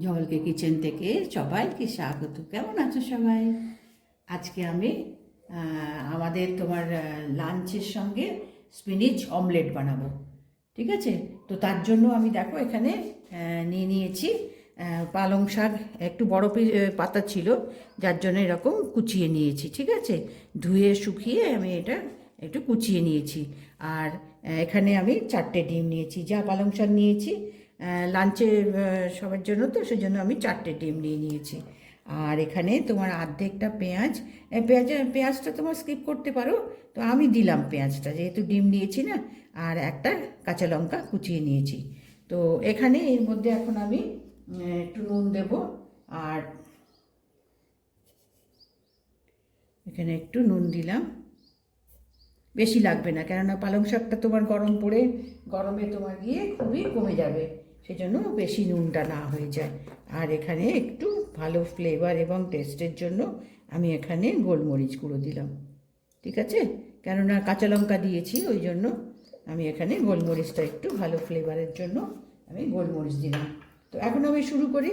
জলকে কিচেন থেকে সবাইকে স্বাগত। কেমন আছো সবাই? আজকে আমি আমাদের তোমার লাঞ্চের সঙ্গে স্পিনিচ অমলেট বানাবো। ঠিক আছে? তো তার জন্য আমি দেখো এখানে নিয়ে নিয়েছি পালং শাক। একটু বড় পাতা ছিল, যার জন্য এরকম কুচিয়ে নিয়েছি। ঠিক আছে? ধুয়ে শুকিয়ে আমি এটা একটু কুচিয়ে নিয়েছি। আর এখানে আমি 4টে ডিম নিয়েছি। যা পালং শাক নিয়েছি লাঞ্চে সবার জন্য, তো সেজন্য আমি 4টে ডিম নিয়ে নিয়েছি। আর এখানে তোমার অর্ধেকটা পেঁয়াজ, পেঁয়াজটা তোমার স্কিপ করতে পারো, তো আমি দিলাম পেঁয়াজটা যেহেতু ডিম নিয়েছি না। আর একটা কাঁচা লঙ্কা কুচিয়ে নিয়েছি। তো এখানে এর মধ্যে এখন আমি একটু নুন দেব। আর এখানে একটু নুন দিলাম, বেশি লাগবে না, কেননা পালং শাকটা তোমার গরমে তোমার গিয়ে খুবই কমে যাবে, সেজন্য বেশি নুনটা না হয়ে যায়। আর এখানে একটু ভালো ফ্লেভার এবং টেস্টের জন্য আমি এখানে গোলমরিচ গুঁড়ো দিলাম। ঠিক আছে? কেননা কাঁচা লঙ্কা দিয়েছি, ওই জন্য আমি এখানে গোলমরিচটা একটু ভালো ফ্লেভারের জন্য আমি গোলমরিচ দিলাম। তো এখন আমি শুরু করি।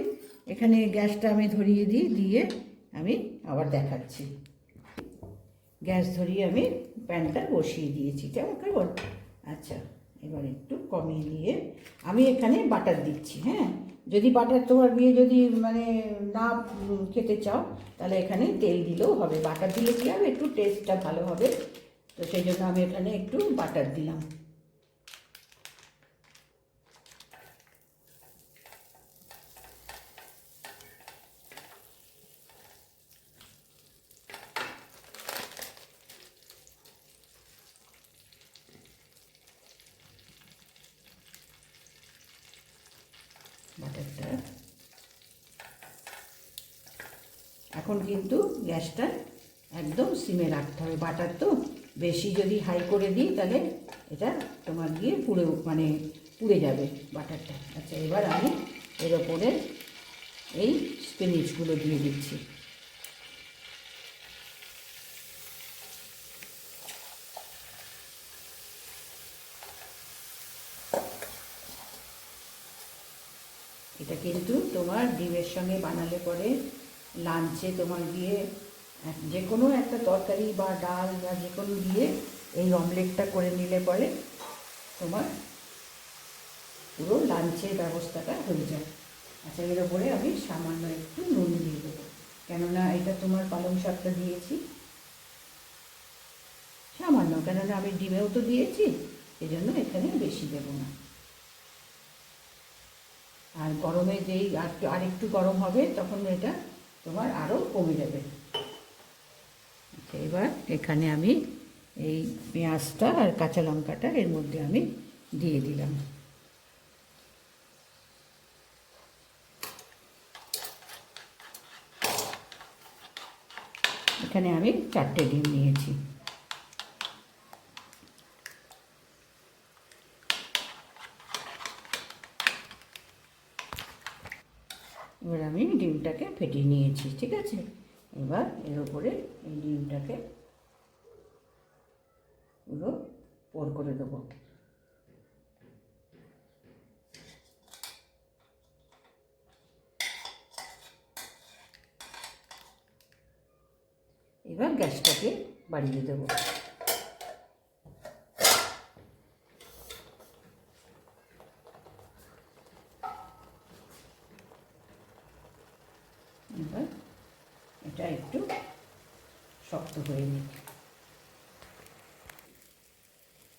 এখানে গ্যাসটা আমি ধরিয়ে দিয়ে আমি আবার দেখাচ্ছি। গ্যাস ধরিয়ে আমি প্যানটা বসিয়ে দিয়েছি। কেমন? আচ্ছা, এবার একটু কমিয়ে দিয়ে আমি এখানে বাটার দিচ্ছি। হ্যাঁ, যদি বাটার তোমার যদি মানে না খেতে চাও, তাহলে এখানে তেল দিলেও হবে। বাটার দিলে কী হবে, একটু টেস্টটা ভালো হবে। তো সেই জন্য আমি এখানে একটু বাটার দিলাম। বাটারটা এখন কিন্তু গ্যাসটা একদম সিমে রাখতে হবে। বাটার তো বেশি যদি হাই করে দিই, তাহলে এটা তোমার গিয়ে পুড়ে যাবে বাটারটা। আচ্ছা, এবার আমি এর ওপরে এই স্পিনিচগুলো দিয়ে দিচ্ছি। এটা কিন্তু তোমার ডিমের সঙ্গে বানালে পরে লাঞ্চে তোমার গিয়ে যে কোনো একটা তরকারি বা ডাল বা যে কোনো দিয়ে এই অমলেটটা করে নিলে পরে তোমার পুরো লাঞ্চের ব্যবস্থাটা হয়ে যায়। আচ্ছা, এর ওপরে আমি সামান্য একটু নুন দিয়ে দেবো, কেননা এটা তোমার পালং শাকটা দিয়েছি সামান্য, কেননা আমি ডিমেও তো দিয়েছি, এই জন্য এখানে বেশি দেবো না। আর গরমে যেই আরেকটু গরম হবে, তখন এটা তোমার আরও কমে যাবে। এবার এখানে আমি এই পেঁয়াজটা আর কাঁচা লঙ্কাটা এর মধ্যে আমি দিয়ে দিলাম। এখানে আমি 4টে ডিম নিয়েছি। এবার আমি ডিমটাকে ফেটিয়ে নিয়েছি। ঠিক আছে? এবার এর উপরে এই ডিমটাকে পুরো পোর করে দেবো। এবার গ্যাসটাকে বাড়িয়ে দেবো। এবার এটা একটু শক্ত হয়ে নিই।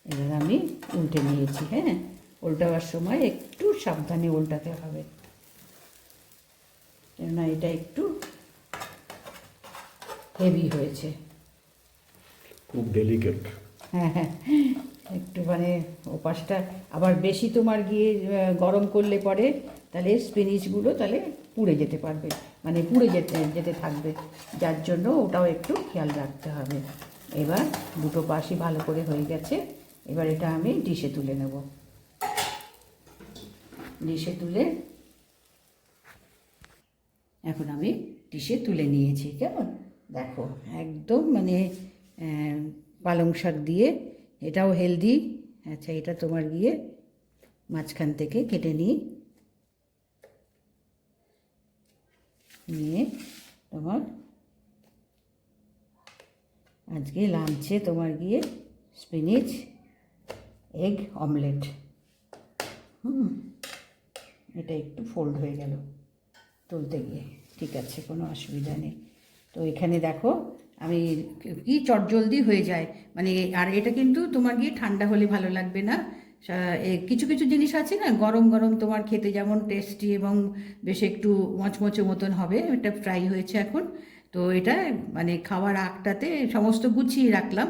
এবার আমি উল্টে নিয়েছি। হ্যাঁ, উল্টাবার সময় একটু সাবধানে উল্টাতে হবে, কেননা এটা একটু হেভি হয়েছে, খুব ডেলিকেট। হ্যাঁ হ্যাঁ, একটু ওপাশটা আবার বেশি তোমার গিয়ে গরম করলে পরে তাহলে স্পিনিচগুলো তাহলে পুড়ে যেতে পারবে, পুড়ে যেতে থাকবে, যার জন্য ওটাও একটু খেয়াল রাখতে হবে। এবার দুটো পাশই ভালো করে হয়ে গেছে। এবার এটা আমি ডিশে তুলে নেব। ডিশে তুলে এখন আমি ডিশে তুলে নিয়েছি। কেমন দেখো, একদম পালং শাক দিয়ে, এটাও হেলদি। আচ্ছা, এটা তোমার গিয়ে মাঝখান থেকে কেটে নিই। নিয়ে তোমার আজকে লাঞ্চে তোমার গিয়ে স্পিনিচ এগ অমলেট। এটা একটু ফোল্ড হয়ে গেল তুলতে গিয়ে, ঠিক আছে, কোনো অসুবিধা নেই। তো এখানে দেখো আমি কি চটজলদি হয়ে যায়, মানে আর এটা কিন্তু তোমার গিয়ে ঠান্ডা হলে ভালো লাগবে না। কিছু কিছু জিনিস আছে না গরম গরম তোমার খেতে যেমন টেস্টি এবং বেশ একটু মচমচে মতন হবে। এটা ফ্রাই হয়েছে এখন, তো এটা মানে খাওয়ার আগটাতে সমস্ত গুছিয়ে রাখলাম,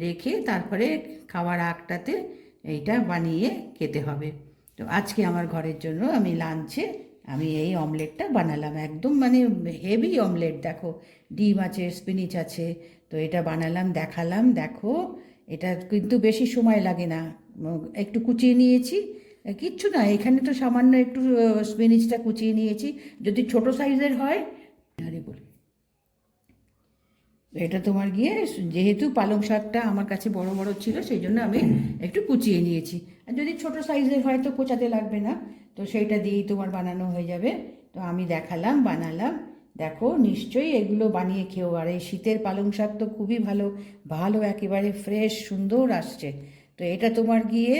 রেখে তারপরে খাওয়ার আগটাতে এইটা বানিয়ে খেতে হবে। তো আজকে আমার ঘরের জন্য আমি লাঞ্চে আমি এই অমলেটটা বানালাম, একদম মানে হেভি অমলেট। দেখো ডিম আছে, স্পিনিচ আছে, তো এটা বানালাম, দেখালাম। দেখো এটা কিন্তু বেশি সময় লাগে না, একটু কুচিয়ে নিয়েছি, কিচ্ছু না, এখানে তো সামান্য একটু স্পিনিচটা কুচিয়ে নিয়েছি। যদি ছোট সাইজের হয়, আরে বলি, এটা তোমার গিয়ে যেহেতু পালং শাকটা আমার কাছে বড় বড় ছিল সেই জন্য আমি একটু কুচিয়ে নিয়েছি, আর যদি ছোট সাইজের হয় তো কোচাতে লাগবে না, তো সেইটা দিয়েই তোমার বানানো হয়ে যাবে। তো আমি দেখালাম, বানালাম। দেখো নিশ্চয়ই এগুলো বানিয়ে খেও, আর এই শীতের পালং শাক তো খুবই ভালো, ভালো একেবারে ফ্রেশ সুন্দর আসছে। তো এটা তোমার গিয়ে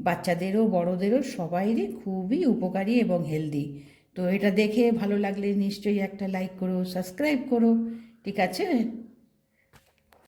বাচ্চাদেরও বড়োদেরও সবাইরই খুবই উপকারী এবং হেলদি। তো এটা দেখে ভালো লাগলে নিশ্চয়ই একটা লাইক করো, সাবস্ক্রাইব করো, ঠিক আছে।